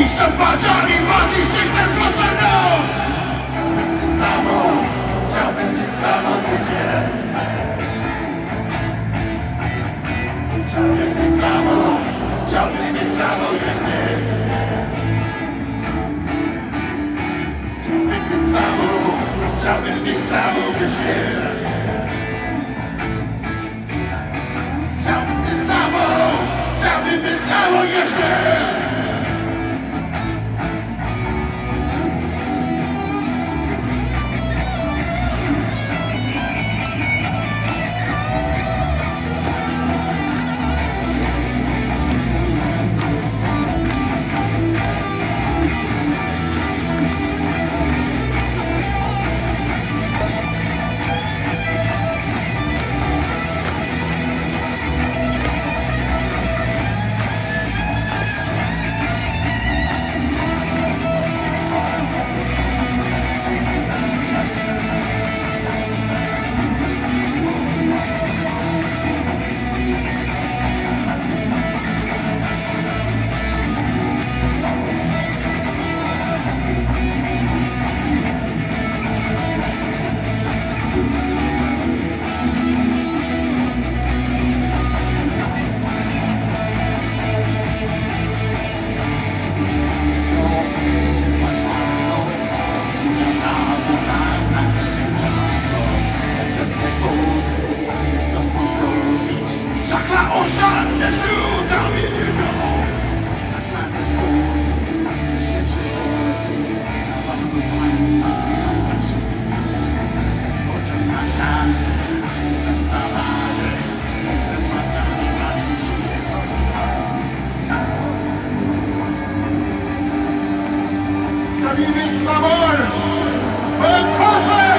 I szabadziani wazi się ze złotą. Chciałbym mieć samochód, chciałbym mieć samochód, chciałbym mieć samochód, chciałbym mieć samochód, chciałbym mieć samochód, chciałbym mieć samochód, chciałbym mieć samochód, oszalne cuda mnie nie dało. Tak nas ze szkoły, że się na panu fajnie oczem na szale, oczem zawale, oczem matami, macie szósty Zabij sabor! Wykochaj!